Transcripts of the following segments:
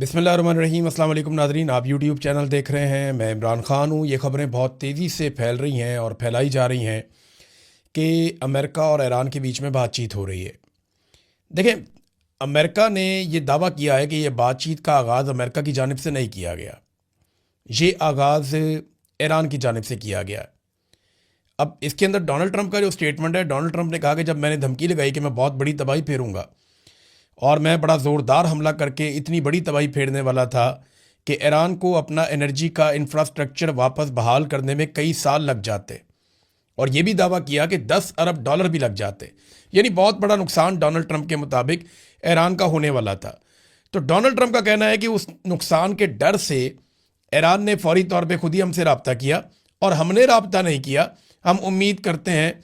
बिस्मिल्लाहिर्रहमानिर्रहीम। अस्सलाम वालेकुम नाज़रीन, आप यूट्यूब चैनल देख रहे हैं। मैं इमरान ख़ान हूँ। ये ख़बरें बहुत तेज़ी से फैल रही हैं और फैलाई जा रही हैं कि अमेरिका और ईरान के बीच में बातचीत हो रही है। देखें, अमेरिका ने ये दावा किया है कि ये बातचीत का आगाज़ अमेरिका की जानिब से नहीं किया गया, ये आगाज़ ईरान की जानिब से किया गया। अब इसके अंदर डोनाल्ड ट्रंप का जो स्टेटमेंट है, डोनाल्ड ट्रंप ने कहा कि जब मैंने धमकी लगाई कि मैं बहुत बड़ी तबाही फेरूंगा और मैं बड़ा ज़ोरदार हमला करके इतनी बड़ी तबाही फेरने वाला था कि ईरान को अपना एनर्जी का इंफ्रास्ट्रक्चर वापस बहाल करने में कई साल लग जाते, और ये भी दावा किया कि 10 अरब डॉलर भी लग जाते, यानी बहुत बड़ा नुकसान डोनाल्ड ट्रंप के मुताबिक ईरान का होने वाला था। तो डोनाल्ड ट्रंप का कहना है कि उस नुकसान के डर से ईरान ने फौरी तौर पे खुद ही हमसे रब्ता किया, और हमने रब्ता नहीं किया। हम उम्मीद करते हैं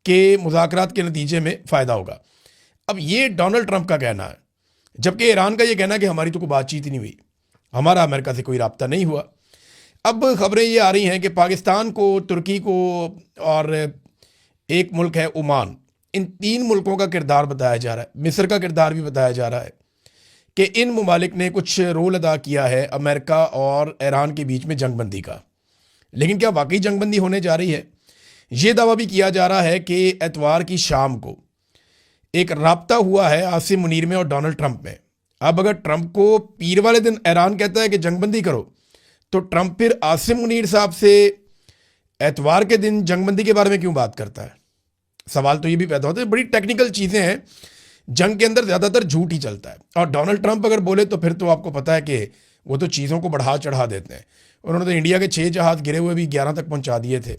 कि मुज़ाकरात के नतीजे में फ़ायदा होगा। अब ये डोनाल्ड ट्रंप का कहना है, जबकि ईरान का ये कहना है कि हमारी तो कोई बातचीत ही नहीं हुई, हमारा अमेरिका से कोई रब्ता नहीं हुआ। अब खबरें ये आ रही हैं कि पाकिस्तान को, तुर्की को और एक मुल्क है ओमान, इन 3 मुल्कों का किरदार बताया जा रहा है, मिस्र का किरदार भी बताया जा रहा है कि इन ममालिक ने कुछ रोल अदा किया है अमेरिका और ईरान के बीच में जंगबंदी का। लेकिन क्या वाकई जंगबंदी होने जा रही है? ये दावा भी किया जा रहा है कि एतवार की शाम को एक राब्ता हुआ है आसिम मुनीर में और डोनाल्ड ट्रंप में। अब अगर ट्रंप को पीर वाले दिन ईरान कहता है कि जंगबंदी करो, तो ट्रंप फिर आसिम मुनीर साहब से एतवार के दिन जंगबंदी के बारे में क्यों बात करता है? सवाल तो ये भी पैदा होता है। बड़ी टेक्निकल चीज़ें हैं, जंग के अंदर ज़्यादातर झूठ ही चलता है, और डोनाल्ड ट्रंप अगर बोले तो फिर तो आपको पता है कि वो तो चीज़ों को बढ़ा चढ़ा देते हैं। उन्होंने तो इंडिया के 6 जहाज़ गिरे हुए भी 11 तक पहुंचा दिए थे।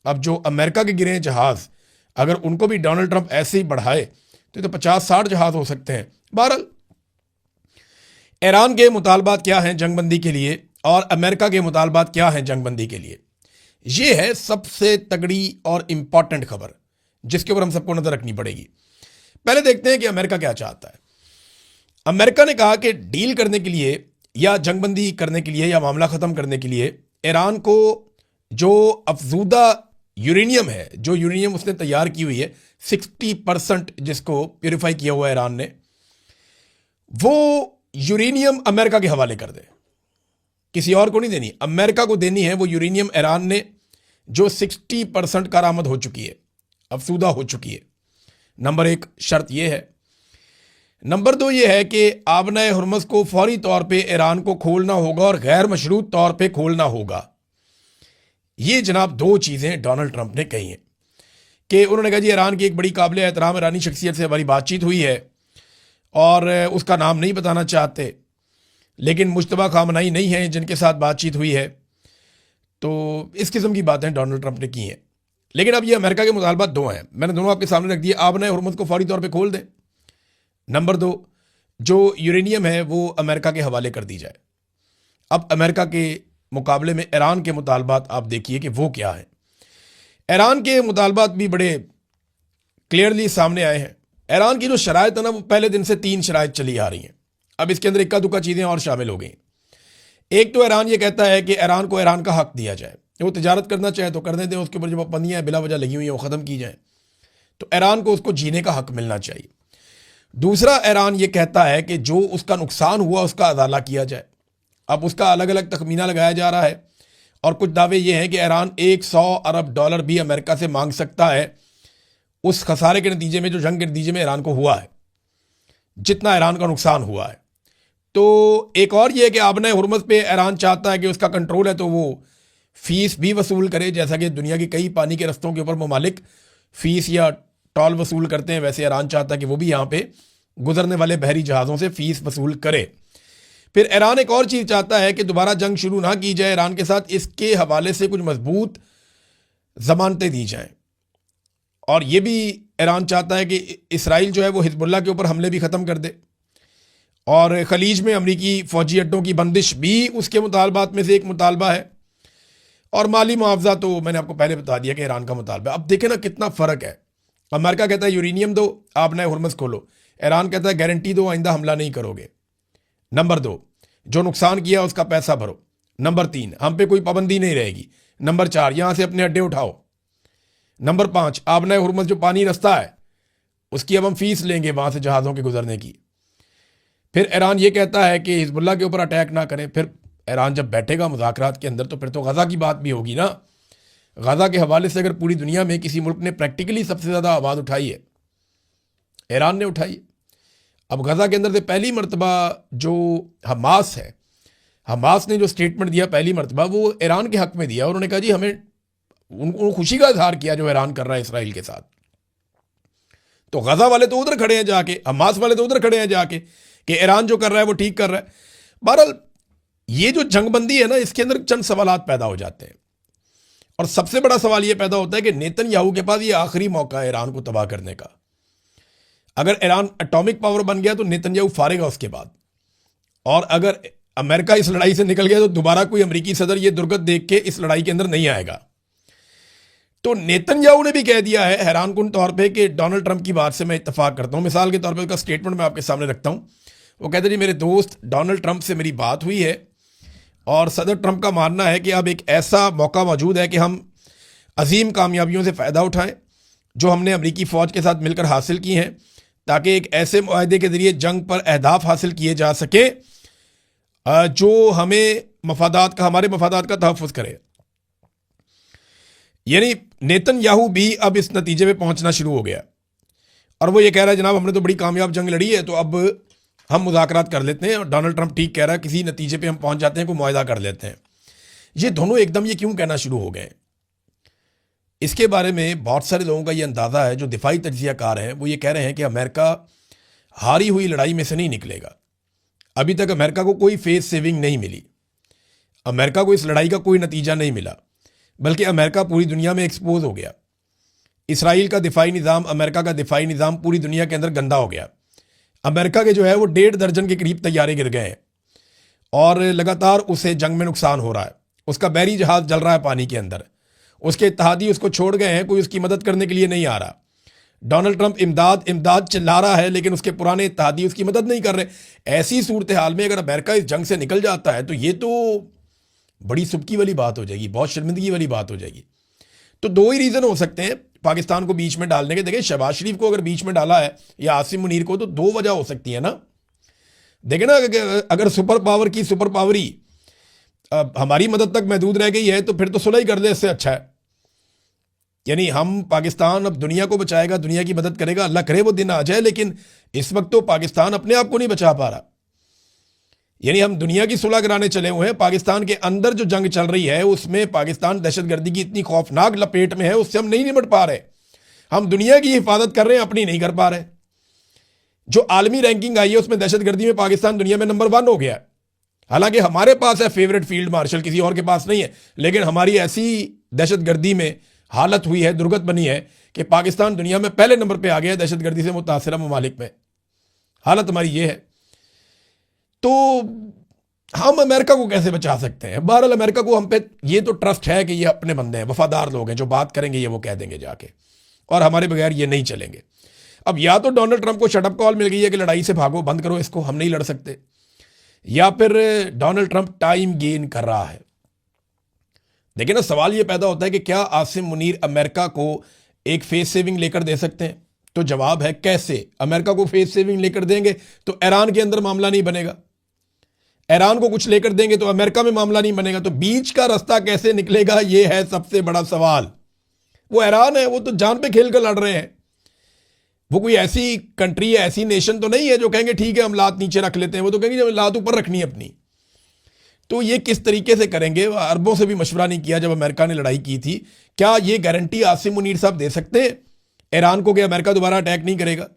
अब जो अमेरिका के गिरे जहाज़, अगर उनको भी डोनाल्ड ट्रंप ऐसे ही बढ़ाए तो 50-60 जहाज हो सकते हैं। बहरहाल, ईरान के मुतालबात क्या हैं जंगबंदी के लिए और अमेरिका के मुतालबात क्या हैं जंगबंदी के लिए, ये है सबसे तगड़ी और इंपॉर्टेंट खबर जिसके ऊपर हम सबको नजर रखनी पड़ेगी। पहले देखते हैं कि अमेरिका क्या चाहता है। अमेरिका ने कहा कि डील करने के लिए या जंगबंदी करने के लिए या मामला ख़त्म करने के लिए ईरान को जो अफजूदा यूरेनियम है, जो यूरेनियम उसने तैयार की हुई है 60%, जिसको प्योरीफाई किया हुआ है ईरान ने, वो यूरेनियम अमेरिका के हवाले कर दे। किसी और को नहीं देनी, अमेरिका को देनी है वो यूरेनियम ईरान ने, जो 60% कारामद हो चुकी है, अफसूदा हो चुकी है। नंबर 1 शर्त यह है। नंबर 2 ये है कि आबना हुर्मुज़ को फौरी तौर पे ईरान को खोलना होगा और गैर मशरूत तौर पे खोलना होगा। ये जनाब 2 चीज़ें डोनाल्ड ट्रंप ने कही हैं कि उन्होंने कहा जी ईरान की एक बड़ी काबिल एहतराम ईरानी शख्सियत से हमारी बातचीत हुई है और उसका नाम नहीं बताना चाहते, लेकिन मुश्तबा खामनाई नहीं है जिनके साथ बातचीत हुई है। तो इस किस्म की बातें डोनाल्ड ट्रंप ने की हैं। लेकिन अब ये अमेरिका के मुतालबात 2 हैं, मैंने दोनों आपके सामने रख दिए। आबना हुर्मुज़ को फौरी तौर पर खोल दें। नंबर 2, जो यूरेनियम है वो अमेरिका के हवाले कर दी जाए। अब अमेरिका के मुकाबले में ईरान के मुतालबात आप देखिए कि वो क्या है। ईरान के मुतालबात भी बड़े क्लियरली सामने आए हैं। ईरान की जो शराइत है ना, वो पहले दिन से 3 शराइत चली आ रही हैं। अब इसके अंदर इक्का दुक्का चीज़ें और शामिल हो गई। एक तो ईरान ये कहता है कि ईरान को ईरान का हक दिया जाए, वो तजारत करना चाहे तो करने दें, उसके ऊपर जो पाबंदियाँ बिला वजह लगी हुई हैं वो ख़त्म की जाए, तो ईरान को उसको जीने का हक मिलना चाहिए। दूसरा, ईरान ये कहता है कि जो उसका नुकसान हुआ उसका अदाला किया जाए। अब उसका अलग अलग तखमीना लगाया जा रहा है, और कुछ दावे ये हैं कि ईरान 100 अरब डॉलर भी अमेरिका से मांग सकता है उस खसारे के नतीजे में, जो जंग के नतीजे में ईरान को हुआ है, जितना ईरान का नुकसान हुआ है। तो एक और ये है कि आबना हुर्मुज़ पे ईरान चाहता है कि उसका कंट्रोल है तो वो फीस भी वसूल करे, जैसा कि दुनिया की कई पानी के रस्तों के ऊपर ममालिक फ़ीस या टॉल वसूल करते हैं, वैसे ईरान चाहता है कि वो भी यहाँ पे गुजरने वाले बहरी जहाज़ों से फ़ीस वसूल करे। फिर ईरान एक और चीज़ चाहता है कि दोबारा जंग शुरू ना की जाए ईरान के साथ, इसके हवाले से कुछ मजबूत ज़मानतें दी जाएं। और ये भी ईरान चाहता है कि इसराइल जो है वो हिजबुल्लाह के ऊपर हमले भी ख़त्म कर दे, और खलीज में अमरीकी फ़ौजी अड्डों की बंदिश भी उसके मुतालबात में से एक मुतालबा है। और माली मुआवजा तो मैंने आपको पहले बता दिया कि ईरान का मुतालबा। अब देखें ना कितना फ़र्क है। अमेरिका कहता है यूरेनियम दो, आबना हुर्मुज़ खोलो। ईरान कहता है गारंटी दो, आइंदा हमला नहीं करोगे। नंबर 2, जो नुकसान किया उसका पैसा भरो। नंबर 3, हम पे कोई पाबंदी नहीं रहेगी। नंबर 4, यहां से अपने अड्डे उठाओ। नंबर 5, आबना हुर्मुज़ जो पानी रास्ता है उसकी अब हम फीस लेंगे वहां से जहाज़ों के गुजरने की। फिर ईरान ये कहता है कि हिजबुल्लाह के ऊपर अटैक ना करें। फिर ईरान जब बैठेगा मुज़ाकरात के अंदर तो फिर तो गज़ा की बात भी होगी ना। गज़ा के हवाले से अगर पूरी दुनिया में किसी मुल्क ने प्रैक्टिकली सबसे ज़्यादा आवाज़ उठाई है, ईरान ने उठाई है। अब गज़ा के अंदर से पहली मरतबा जो हमास है, हमास ने जो स्टेटमेंट दिया पहली मरतबा, वो ईरान के हक़ में दिया। उन्होंने कहा जी हमें, उनको खुशी का इजहार किया जो ईरान कर रहा है इसराइल के साथ। तो गज़ा वाले तो उधर खड़े हैं जाके, हमास वाले तो उधर खड़े हैं जाके कि ईरान जो कर रहा है वो ठीक कर रहा है। बहरहाल ये जो जंगबंदी है ना, इसके अंदर चंद सवालात पैदा हो जाते हैं। और सबसे बड़ा सवाल ये पैदा होता है कि नेतन्याहू के पास ये आखिरी मौका है ईरान को तबाह करने का। अगर ईरान एटॉमिक पावर बन गया तो नेतन्याहू फारेगा उसके बाद, और अगर अमेरिका इस लड़ाई से निकल गया तो दोबारा कोई अमेरिकी सदर ये दुर्गत देख के इस लड़ाई के अंदर नहीं आएगा। तो नेतन्याहू ने भी कह दिया है हैरानकुन तौर पे कि डोनाल्ड ट्रंप की बात से मैं इत्तेफाक करता हूं। मिसाल के तौर पे उसका स्टेटमेंट मैं आपके सामने रखता हूं। वो कहते जी मेरे दोस्त डोनाल्ड ट्रंप से मेरी बात हुई है और सदर ट्रंप का मानना है कि अब एक ऐसा मौका मौजूद है कि हम अजीम कामयाबियों से फ़ायदा उठाएं जो हमने अमरीकी फ़ौज के साथ मिलकर हासिल की हैं, ताकि एक ऐसे मुआहदे के ज़रिए जंग पर अहदाफ हासिल किए जा सके जो हमें हमारे मफादात का तहफ़्फ़ुज़ करे। यानी नेतन्याहू भी अब इस नतीजे पे पहुंचना शुरू हो गया और वो ये कह रहा है जनाब हमने तो बड़ी कामयाब जंग लड़ी है, तो अब हम मुज़ाकरात कर लेते हैं। और डोनाल्ड ट्रंप ठीक कह रहा है, किसी नतीजे पे हम पहुंच जाते हैं, कोई मुआहदा कर लेते हैं। ये दोनों एकदम ये क्यों कहना शुरू हो गए, इसके बारे में बहुत सारे लोगों का ये अंदाज़ा है जो दिफाई तज्ज़ियाकार हैं। वो ये कह रहे हैं कि अमेरिका हारी हुई लड़ाई में से नहीं निकलेगा। अभी तक अमेरिका को कोई फेस सेविंग नहीं मिली, अमेरिका को इस लड़ाई का कोई नतीजा नहीं मिला, बल्कि अमेरिका पूरी दुनिया में एक्सपोज हो गया। इसराइल का दिफाई निज़ाम, अमेरिका का दिफाई निज़ाम पूरी दुनिया के अंदर गंदा हो गया। अमेरिका के जो है वो 1.5 दर्जन के करीब तैयारे गिर गए हैं और लगातार उसे जंग में नुकसान हो रहा है। उसका बैरी जहाज़ जल रहा है पानी के अंदर, उसके इत्तेहादी उसको छोड़ गए हैं, कोई उसकी मदद करने के लिए नहीं आ रहा। डोनाल्ड ट्रंप इमदाद इमदाद चिल्ला रहा है, लेकिन उसके पुराने इत्तेहादी उसकी मदद नहीं कर रहे। ऐसी सूरत हाल में अगर अमेरिका इस जंग से निकल जाता है तो ये तो बड़ी सुबकी वाली बात हो जाएगी, बहुत शर्मिंदगी वाली बात हो जाएगी। तो दो ही रीज़न हो सकते हैं पाकिस्तान को बीच में डालने के। देखिए शहबाज शरीफ को अगर बीच में डाला है या आसिम मुनीर को, तो दो वजह हो सकती है ना। देखें ना, अगर सुपर पावर की सुपर पावरी हमारी मदद तक महदूद रह गई है तो फिर तो सुलह ही कर ले, इससे अच्छा है। यानी हम पाकिस्तान अब दुनिया को बचाएगा, दुनिया की मदद करेगा, अल्लाह करे वो दिन आ जाए, लेकिन इस वक्त तो पाकिस्तान अपने आप को नहीं बचा पा रहा। यानी हम दुनिया की सुलह कराने चले हुए हैं, पाकिस्तान के अंदर जो जंग चल रही है उसमें पाकिस्तान दहशतगर्दी की इतनी खौफनाक लपेट में है, उससे हम नहीं निपट पा रहे। हम दुनिया की हिफाजत कर रहे हैं, अपनी नहीं कर पा रहे। जो आलमी रैंकिंग आई है उसमें दहशतगर्दी में पाकिस्तान दुनिया में नंबर 1 हो गया है। हालांकि हमारे पास है फेवरेट फील्ड मार्शल, किसी और के पास नहीं है, लेकिन हमारी ऐसी दहशतगर्दी में हालत हुई है, दुर्गत बनी है कि पाकिस्तान दुनिया में पहले नंबर पर आ गया है दहशतगर्दी से मुतासिरा ममालिक में। हालत हमारी ये है। तो हम अमेरिका को कैसे बचा सकते हैं? बहरहाल अमेरिका को हम पे ये तो ट्रस्ट है कि ये अपने बंदे हैं, वफादार लोग हैं, जो बात करेंगे ये वो कह देंगे जाके, और हमारे बगैर ये नहीं चलेंगे। अब या तो डोनाल्ड ट्रंप को शटअप कॉल मिल गई है कि लड़ाई से भागो, बंद करो इसको, हम नहीं लड़ सकते, या फिर डोनाल्ड ट्रंप टाइम गेन कर रहा है। देखिए ना, सवाल ये पैदा होता है कि क्या आसिम मुनीर अमेरिका को एक फेस सेविंग लेकर दे सकते हैं? तो जवाब है कैसे। अमेरिका को फेस सेविंग लेकर देंगे तो ईरान के अंदर मामला नहीं बनेगा, ईरान को कुछ लेकर देंगे तो अमेरिका में मामला नहीं बनेगा। तो बीच का रास्ता कैसे निकलेगा, यह है सबसे बड़ा सवाल। वो ईरान है, वो तो जान पे खेल कर लड़ रहे हैं। वो कोई ऐसी कंट्री है, ऐसी नेशन तो नहीं है जो कहेंगे ठीक है हम लात नीचे रख लेते हैं। वो तो कहेंगे लात ऊपर रखनी है अपनी। तो ये किस तरीके से करेंगे? अरबों से भी मशवरा नहीं किया जब अमेरिका ने लड़ाई की थी। क्या ये गारंटी आसिम मुनीर साहब दे सकते हैं ईरान को कि अमेरिका दोबारा अटैक नहीं करेगा?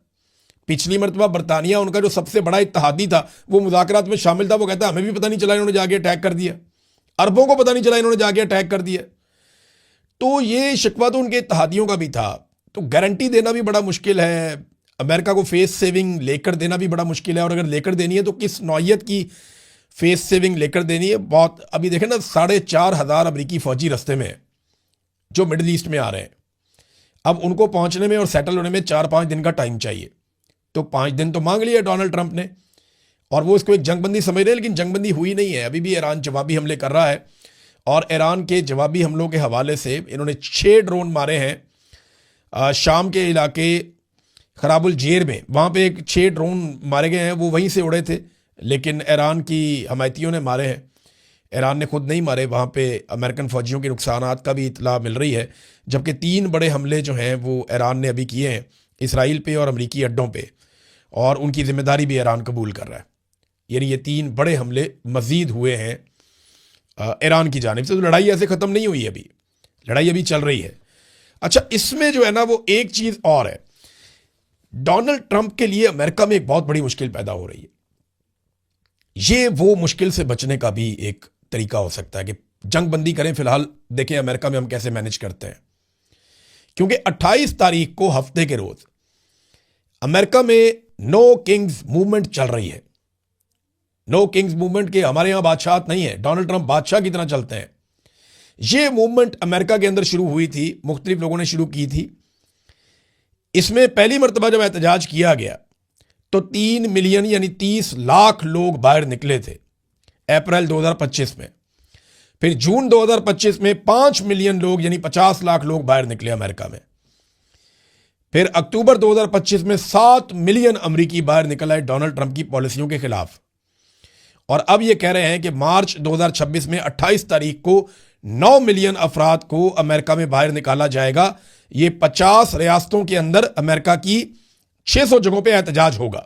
पिछली मरतबा बरतानिया, उनका जो सबसे बड़ा इत्तेहादी था, वो मुज़ाकरात में शामिल था, वो कहता हमें भी पता नहीं चला इन्होंने जाके अटैक कर दिया, अरबों को पता नहीं चला इन्होंने जाके अटैक कर दिया। तो ये शिकवा तो उनके इत्तेहादियों का भी था। तो गारंटी देना भी बड़ा मुश्किल है, अमेरिका को फेस सेविंग लेकर देना भी बड़ा मुश्किल है। और अगर लेकर देनी है तो किस नौइयत की फेस सेविंग लेकर देनी है? बहुत अभी देखें ना, 4,500 अमरीकी फौजी रस्ते में जो मिडिल ईस्ट में आ रहे हैं। अब उनको पहुंचने में और सेटल होने में 4-5 दिन का टाइम चाहिए। तो 5 दिन तो मांग लिया डोनाल्ड ट्रंप ने, और वो इसको एक जंगबंदी समझ रहे हैं, लेकिन जंगबंदी हुई नहीं है। अभी भी ईरान जवाबी हमले कर रहा है, और ईरान के जवाबी हमलों के हवाले से इन्होंने 6 ड्रोन मारे हैं शाम के इलाके खराबुल जेर में, वहाँ पे एक 6 ड्रोन मारे गए हैं, वो वहीं से उड़े थे, लेकिन ईरान की हमायतियों ने मारे हैं। ईरान ने खुद नहीं मारे, वहाँ पे अमेरिकन फौजियों के नुकसानात का भी इतला मिल रही है। जबकि 3 बड़े हमले जो हैं वो ईरान ने अभी किए हैं, इसराइल पे और अमरीकी अड्डों पे, और उनकी जिम्मेदारी भी ईरान कबूल कर रहा है। यानी ये 3 बड़े हमले मज़ीद हुए हैं ईरान की जानिब से। तो लड़ाई ऐसे ख़त्म नहीं हुई, अभी लड़ाई अभी चल रही है। अच्छा, इसमें जो है ना वो एक चीज़ और है, डोनाल्ड ट्रंप के लिए अमेरिका में एक बहुत बड़ी मुश्किल पैदा हो रही है। ये वो मुश्किल से बचने का भी एक तरीका हो सकता है कि जंग बंदी करें। फिलहाल देखें अमेरिका में हम कैसे मैनेज करते हैं, क्योंकि 28 तारीख को हफ्ते के रोज अमेरिका में नो किंग्स मूवमेंट चल रही है। नो किंग्स मूवमेंट के हमारे यहां बादशाह नहीं है, डोनाल्ड ट्रंप बादशाह की तरह चलते हैं। यह मूवमेंट अमेरिका के अंदर शुरू हुई थी, मुख्तलिफ लोगों ने शुरू की थी। इसमें पहली मरतबा जब एहतजाज किया गया तो 3 मिलियन यानी 30 लाख लोग बाहर निकले थे अप्रैल 2025 में। फिर जून 2025 में 5 मिलियन लोग यानी 50 लाख लोग बाहर निकले अमेरिका में। फिर अक्टूबर 2025 में 7 मिलियन अमरीकी बाहर निकल आए डोनाल्ड ट्रंप की पॉलिसियों के खिलाफ। और अब यह कह रहे हैं कि मार्च 2026 में 28 तारीख को 9 मिलियन अफराद को अमेरिका में बाहर निकाला जाएगा। ये 50 रियासतों के अंदर अमेरिका की 600 जगहों पे एहतजाज होगा।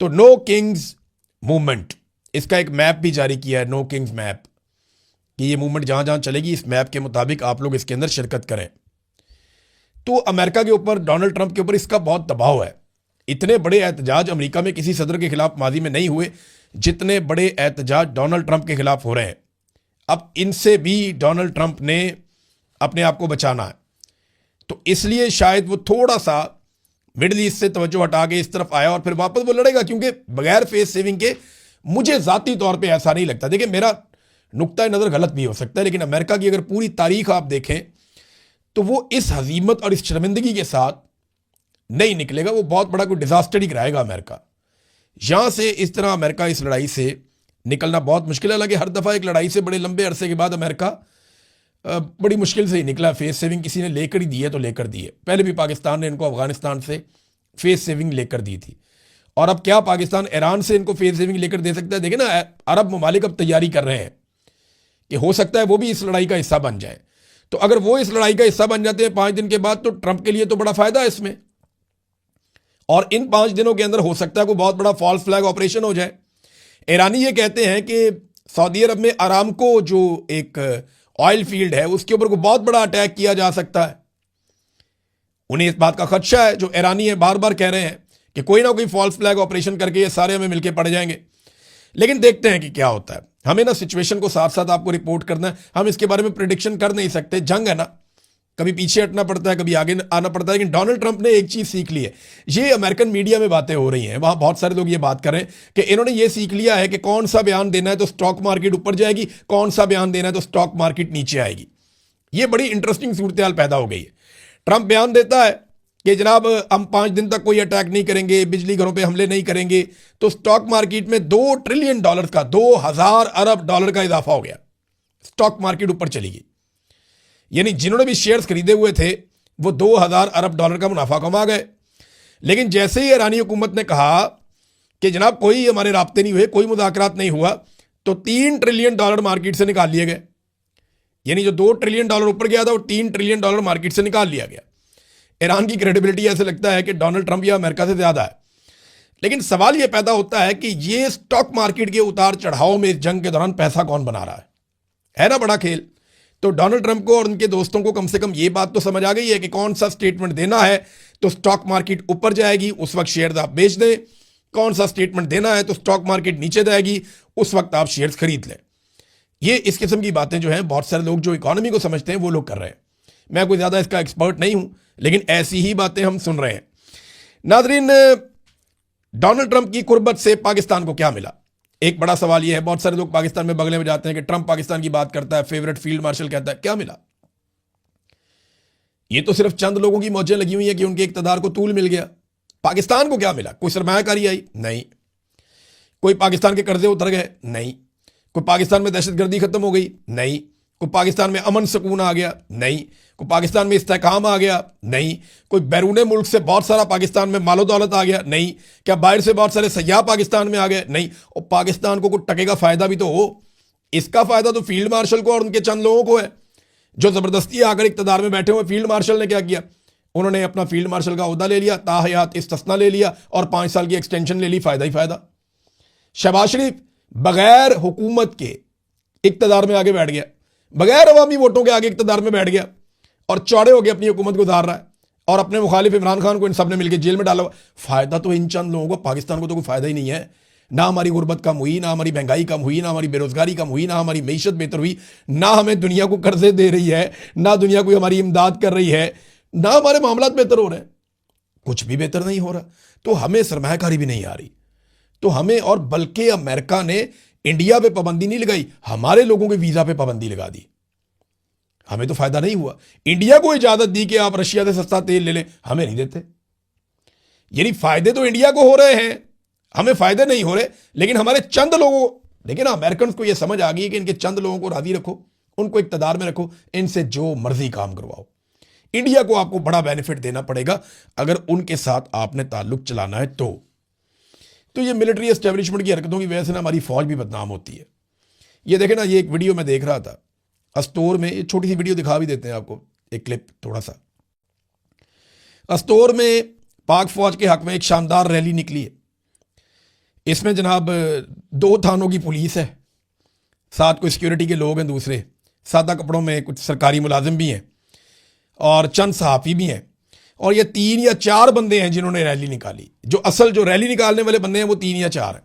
तो नो किंग्स मूवमेंट, इसका एक मैप भी जारी किया है, नो किंग्स मैप, कि ये मूवमेंट जहां जहां चलेगी इस मैप के मुताबिक आप लोग इसके अंदर शिरकत करें। तो अमेरिका के ऊपर, डोनाल्ड ट्रंप के ऊपर इसका बहुत दबाव है। इतने बड़े एहतजाज अमेरिका में किसी सदर के खिलाफ माजी में नहीं हुए जितने बड़े एहतजाज डोनाल्ड ट्रंप के खिलाफ हो रहे हैं। अब इनसे भी डोनाल्ड ट्रंप ने अपने आप को बचाना है, तो इसलिए शायद वो थोड़ा सा मिडिल ईस्ट से तवज्जो हटा के इस तरफ आया और फिर वापस वो लड़ेगा, क्योंकि बगैर फेस सेविंग के मुझे जाती तौर पे ऐसा नहीं लगता। देखिए, मेरा नुक्ता नज़र गलत भी हो सकता है, लेकिन अमेरिका की अगर पूरी तारीख आप देखें तो वो इस हजीमत और इस शर्मिंदगी के साथ नहीं निकलेगा। वो बहुत बड़ा कोई डिजास्टर ही कराएगा अमेरिका। यहां से इस तरह अमेरिका इस लड़ाई से निकलना बहुत मुश्किल है। हालांकि हर दफ़ा एक लड़ाई से बड़े लंबे अरसे के बाद अमेरिका बड़ी मुश्किल से ही निकला। फेस सेविंग किसी ने लेकर ही दी है तो लेकर दी है। पहले भी पाकिस्तान ने इनको अफगानिस्तान से फेस सेविंग लेकर दी थी, और अब क्या पाकिस्तान ईरान से इनको फेस सेविंग लेकर दे सकता है? देखिए ना, अरब ममालिक अब तैयारी कर रहे हैं कि हो सकता है वो भी इस लड़ाई का हिस्सा बन जाए। तो अगर वो इस लड़ाई का हिस्सा बन जाते हैं 5 दिन के बाद, तो ट्रंप के लिए तो बड़ा फायदा है इसमें। और इन 5 दिनों के अंदर हो सकता है कोई बहुत बड़ा फॉल्स फ्लैग ऑपरेशन हो जाए। ईरानी ये कहते हैं कि सऊदी अरब में आरामको जो एक ऑयल फील्ड है उसके ऊपर कोई बहुत बड़ा अटैक किया जा सकता है। उन्हें इस बात का खदशा है, जो ईरानी है बार बार कह रहे हैं कि कोई ना कोई फॉल्स फ्लैग ऑपरेशन करके ये सारे हमें मिलके पड़ जाएंगे। लेकिन देखते हैं कि क्या होता है। हमें ना सिचुएशन को साथ साथ आपको रिपोर्ट करना है। हम इसके बारे में प्रिडिक्शन कर नहीं सकते, जंग है ना, कभी पीछे हटना पड़ता है, कभी आगे आना पड़ता है। लेकिन डोनाल्ड ट्रंप ने एक चीज सीख ली है। ये अमेरिकन मीडिया में बातें हो रही हैं, वहां बहुत सारे लोग ये बात कर रहे हैं कि इन्होंने ये सीख लिया है कि कौन सा बयान देना है तो स्टॉक मार्केट ऊपर जाएगी, कौन सा बयान देना है तो स्टॉक मार्केट नीचे आएगी। ये बड़ी इंटरेस्टिंग सूरत हाल पैदा हो गई है। ट्रंप बयान देता है कि जनाब हम 5 दिन तक कोई अटैक नहीं करेंगे, बिजली घरों पे हमले नहीं करेंगे, तो स्टॉक मार्केट में $2 ट्रिलियन का, 2000 अरब डॉलर का इजाफा हो गया। स्टॉक मार्केट ऊपर चली गई। यानी जिन्होंने भी शेयर्स खरीदे हुए थे वो 2000 अरब डॉलर का मुनाफा कमा गए। लेकिन जैसे ही ईरानी हुकूमत ने कहा कि जनाब कोई हमारे राब्ते नहीं हुए, कोई मुज़ाकरात नहीं हुआ, तो $3 ट्रिलियन मार्केट से निकाल लिए गए। यानी जो $2 ट्रिलियन ऊपर गया था वो $3 ट्रिलियन मार्केट से निकाल लिया गया। ईरान की क्रेडिबिलिटी ऐसे लगता है कि डोनाल्ड ट्रंप या अमेरिका से ज्यादा है। लेकिन सवाल यह पैदा होता है कि ये स्टॉक मार्केट के उतार चढ़ाव में इस जंग के दौरान पैसा कौन बना रहा है ना बड़ा खेल। तो डोनाल्ड ट्रंप को और उनके दोस्तों को कम से कम ये बात तो समझ आ गई है कि कौन सा स्टेटमेंट देना है तो स्टॉक मार्केट ऊपर जाएगी, उस वक्त शेयर आप बेच दें। कौन सा स्टेटमेंट देना है तो स्टॉक मार्केट नीचे जाएगी, उस वक्त आप शेयर्स खरीद लें। ये इस किस्म की बातें जो हैं बहुत सारे लोग जो इकोनॉमी को समझते हैं वो लोग कर रहे हैं। मैं कोई ज़्यादा इसका एक्सपर्ट नहीं हूं, लेकिन ऐसी ही बातें हम सुन रहे हैं। नाज़रीन, डोनाल्ड ट्रंप की कुर्बत से पाकिस्तान को क्या मिला? एक बड़ा सवाल यह है। बहुत सारे लोग पाकिस्तान में बगले में जाते हैं कि ट्रंप पाकिस्तान की बात करता है, फेवरेट फील्ड मार्शल कहता है। क्या मिला? ये तो सिर्फ चंद लोगों की मौजें लगी हुई है कि उनके इक़्तिदार को तूल मिल गया। पाकिस्तान को क्या मिला? कोई सरमायाकारी आई? नहीं। कोई पाकिस्तान के कर्जे उतर गए? नहीं। कोई पाकिस्तान में दहशतगर्दी खत्म हो गई? नहीं। कोई पाकिस्तान में अमन सुकून आ गया? नहीं। कोई पाकिस्तान में इस्तेहकाम आ गया? नहीं। कोई बैरून मुल्क से बहुत सारा पाकिस्तान में मालो दौलत आ गया? नहीं। क्या बाहर से बहुत सारे सयाह पाकिस्तान में आ गए? नहीं। और पाकिस्तान को कुछ टके का फायदा भी तो हो। इसका फायदा तो फील्ड मार्शल को और उनके चंद लोगों को है जो जबरदस्ती आकर इक्तदार में बैठे हुए। फील्ड मार्शल ने क्या किया? उन्होंने अपना फील्ड मार्शल का ओहदा ले लिया, ताहयात इस्तिस्ना ले लिया और 5 साल की एक्सटेंशन ले ली। फायदा ही फायदा। शहबाज शरीफ बगैर हुकूमत के इक्तदार में आगे बैठ गया, बगैर अवामी वोटों के आगे इक्तदार में बैठ गया और चौड़े होकर अपनी हुकूमत गुजार रहा है और अपने मुखालिफ इमरान खान को इन सब ने मिलकर जेल में डाला। फायदा तो इन चंद लोगों को, पाकिस्तान को तो कोई फायदा ही नहीं है। ना हमारी गुर्बत कम हुई, ना हमारी महंगाई कम हुई, ना हमारी बेरोजगारी कम हुई, ना हमारी मीशत बेहतर हुई, ना हमें दुनिया को कर्जे दे रही है, ना दुनिया कोई हमारी इमदाद कर रही है, ना हमारे मामलात बेहतर हो रहे हैं। कुछ भी बेहतर नहीं हो रहा। तो हमें सरमायाकारी भी नहीं आ रही। तो हमें, और बल्कि अमेरिका ने इंडिया पे पाबंदी नहीं लगाई, हमारे लोगों के वीजा पे पाबंदी लगा दी। हमें तो फायदा नहीं हुआ। इंडिया को इजाजत दी कि आप रशिया से सस्ता तेल ले लें, हमें नहीं देते। यानी फायदे तो इंडिया को हो रहे हैं, हमें फायदे नहीं हो रहे। लेकिन हमारे चंद लोगों, लेकिन अमेरिकन को यह समझ आ गई है कि इनके चंद लोगों को राजी रखो, उनको इक्तदार में रखो, इनसे जो मर्जी काम करवाओ। इंडिया को आपको बड़ा बेनिफिट देना पड़ेगा अगर उनके साथ आपने ताल्लुक चलाना है। तो ये मिलिट्री एस्टेब्लिशमेंट की हरकतों की वजह से ना हमारी फौज भी बदनाम होती है। ये देखें ना, ये एक वीडियो में देख रहा था अस्तोर में, ये छोटी सी वीडियो दिखा भी देते हैं आपको, एक क्लिप थोड़ा सा। अस्तोर में पाक फौज के हक में एक शानदार रैली निकली है। इसमें जनाब 2 थानों की पुलिस है, साथ कोई सिक्योरिटी के लोग हैं, दूसरे सादा कपड़ों में कुछ सरकारी मुलाजिम भी हैं और चंद सहाफ़ी भी हैं। और ये 3 या 4 बंदे हैं जिन्होंने रैली निकाली। जो असल जो रैली निकालने वाले बंदे हैं वो 3 या 4 हैं।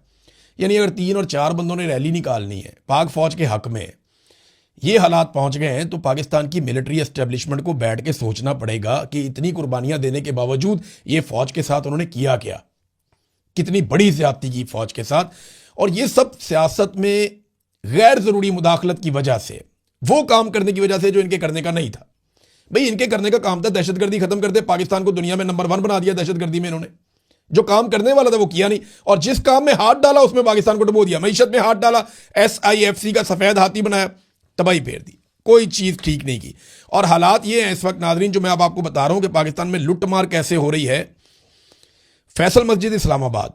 यानी अगर 3 और 4 बंदों ने रैली निकालनी है पाक फौज के हक में, ये हालात पहुंच गए हैं, तो पाकिस्तान की मिलिट्री एस्टेब्लिशमेंट को बैठ के सोचना पड़ेगा कि इतनी कुर्बानियां देने के बावजूद ये फौज के साथ उन्होंने किया क्या, कितनी बड़ी ज्यादती की फौज के साथ। और ये सब सियासत में गैर जरूरी मुदाखलत की वजह से, वो काम करने की वजह से जो इनके करने का नहीं था। भाई इनके करने का काम था दहशतगर्दी खत्म कर दे, पाकिस्तान को दुनिया में नंबर 1 बना दिया दहशतगर्दी में इन्होंने। जो काम करने वाला था वो किया नहीं, और जिस काम में हाथ डाला उसमें पाकिस्तान को डुबो दिया। मईशत में हाथ डाला, SIFC का सफेद हाथी बनाया, तबाही फेर दी, कोई चीज ठीक नहीं की। और हालात ये हैं इस वक्त नाजरीन, जो मैं अब आपको बता रहा हूं कि पाकिस्तान में लुटमार कैसे हो रही है। फैसल मस्जिद इस्लामाबाद,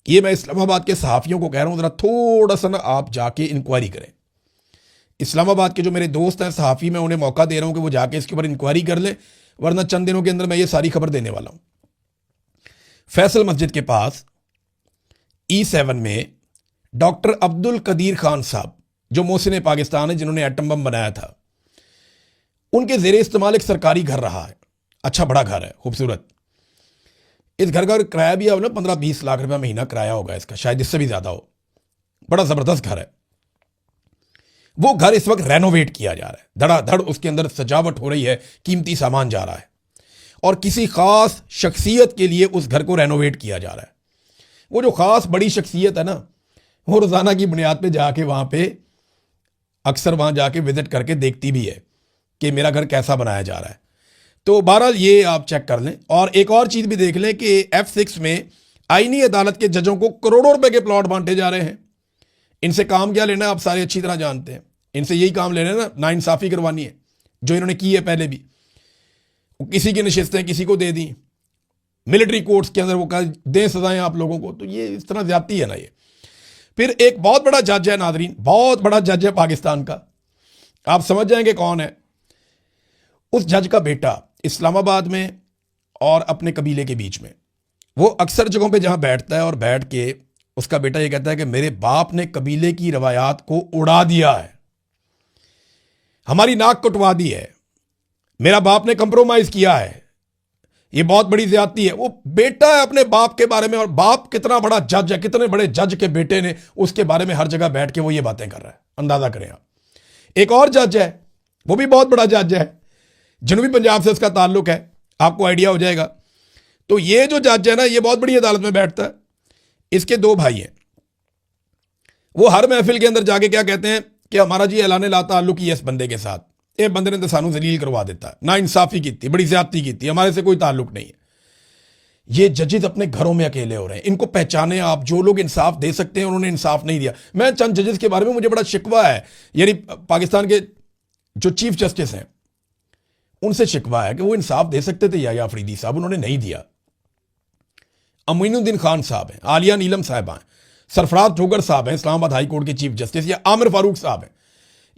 ये मैं इस्लामाबाद के सहाफ़ियों को कह रहा हूं, जरा थोड़ा सा ना आप जाके इंक्वायरी करें। इस्लामाबाद के जो मेरे दोस्त हैं सहाफ़ी, मैं उन्हें मौका दे रहा हूं कि वो जाके इसके ऊपर इंक्वायरी कर लें, वरना चंद दिनों के अंदर मैं ये सारी खबर देने वाला हूं। फैसल मस्जिद के पास E7 में डॉक्टर अब्दुल कदीर खान साहब, जो मोहसिन पाकिस्तान है, जिन्होंने एटम बम बनाया था, उनके जेर इस्तेमाल एक सरकारी घर रहा है। अच्छा बड़ा घर है, खूबसूरत। इस घर का किराया भी अब ना 15-20 लाख रुपया महीना किराया होगा इसका, शायद इससे भी ज्यादा हो। बड़ा जबरदस्त घर है। वो घर इस वक्त रेनोवेट किया जा रहा है, धड़ाधड़ उसके अंदर सजावट हो रही है, कीमती सामान जा रहा है, और किसी खास शख्सियत के लिए उस घर को रेनोवेट किया जा रहा है। वो जो खास बड़ी शख्सियत है ना, वो रोजाना की बुनियाद पे जाके वहां पे अक्सर वहां जाके विजिट करके देखती भी है कि मेरा घर कैसा बनाया जा रहा है। तो बहरहाल ये आप चेक कर लें। और एक और चीज भी देख लें कि F6 में आईनी अदालत के जजों को करोड़ों रुपए के प्लॉट बांटे जा रहे हैं। इनसे काम क्या लेना है आप सारे अच्छी तरह जानते हैं। इनसे यही काम लेना है ना, नाइंसाफी करवानी है, जो इन्होंने की है पहले भी। किसी की नशिस्तें किसी को दे दी, मिलिट्री कोर्ट्स के अंदर वो दें सजाएं आप लोगों को, तो ये इस तरह ज्यादती है ना ये। फिर एक बहुत बड़ा जज है नादरीन, बहुत बड़ा जज है पाकिस्तान का, आप समझ जाएंगे कौन है। उस जज का बेटा इस्लामाबाद में और अपने कबीले के बीच में, वो अक्सर जगहों पे जहां बैठता है और बैठ के उसका बेटा ये कहता है कि मेरे बाप ने कबीले की रवायात को उड़ा दिया है, हमारी नाक कटवा दी है, मेरा बाप ने कंप्रोमाइज किया है, ये बहुत बड़ी ज्यादती है। वो बेटा है अपने बाप के बारे में, और बाप कितना बड़ा जज है, कितने बड़े जज के बेटे ने उसके बारे में हर जगह बैठ के वो ये बातें कर रहा है, अंदाजा करें आप। एक और जज है, वो भी बहुत बड़ा जज है, जनूबी पंजाब से उसका ताल्लुक है, आपको आइडिया हो जाएगा। तो ये जो जज है ना, ये बहुत बड़ी अदालत में बैठता है। इसके 2 भाई हैं, वो हर महफिल के अंदर जाके क्या कहते हैं कि हमारा जी ऐलान ला ताल्लुक ही है इस बंदे के साथ, ये बंदे ने तो सानू जलील करवा देता है, ना इंसाफी की थी, बड़ी ज्यादती की थी, हमारे से कोई ताल्लुक नहीं है। ये जजेस अपने घरों में अकेले हो रहे हैं, इनको पहचाने आप। जो लोग इंसाफ दे सकते हैं उन्होंने इंसाफ नहीं दिया। मैं चंद जजेस के बारे में मुझे बड़ा शिकवा है, यानी पाकिस्तान के जो चीफ जस्टिस हैं उनसे शिकवा है कि वो इंसाफ दे सकते थे या अफरीदी साहब, उन्होंने नहीं दिया। अमीनुद्दीन खान साहब हैं, आलिया नीलम साहबा हैं, सरफराज ठोकर साहब हैं इस्लामाबाद हाई कोर्ट के चीफ जस्टिस, या आमिर फारूक साहब हैं,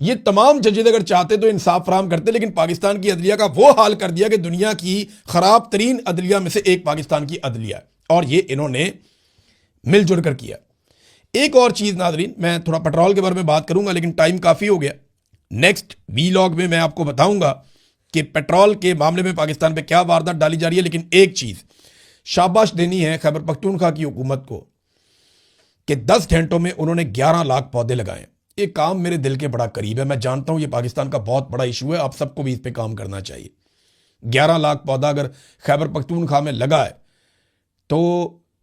ये तमाम जजेज अगर चाहते तो इंसाफ फराम करते, लेकिन पाकिस्तान की अदलिया का वो हाल कर दिया कि दुनिया की खराब तरीन अदलिया में से एक पाकिस्तान की अदलिया, और ये इन्होंने मिलजुल कर किया। एक और चीज नाजरीन, मैं थोड़ा पेट्रोल के बारे में बात करूंगा लेकिन टाइम काफी हो गया। नेक्स्ट वीलॉग में मैं आपको बताऊंगा कि पेट्रोल के मामले में पाकिस्तान पे क्या वारदात डाली जा रही है। लेकिन एक चीज शाबाश देनी है खैबर पख्तूनख्वा की हुकूमत को कि 10 घंटों में उन्होंने 11 लाख पौधे लगाए। ये काम मेरे दिल के बड़ा करीब है, मैं जानता हूं ये पाकिस्तान का बहुत बड़ा इशू है, आप सबको भी इस पे काम करना चाहिए। 11 लाख पौधा अगर खैबर पख्तूनख्वा में लगा है तो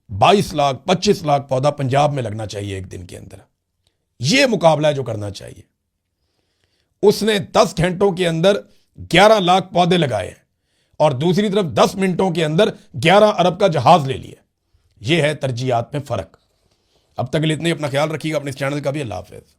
22 लाख 25 लाख पौधा पंजाब में लगना चाहिए एक दिन के अंदर। यह मुकाबला है जो करना चाहिए। उसने 10 घंटों के अंदर 11 लाख पौधे लगाए और दूसरी तरफ 10 मिनटों के अंदर 11 अरब का जहाज ले लिया। यह है तरजीहात में फर्क। अब तक के लिए इतने, अपना ख्याल रखिएगा, अपने इस चैनल का भी। अल्लाह हाफिज़।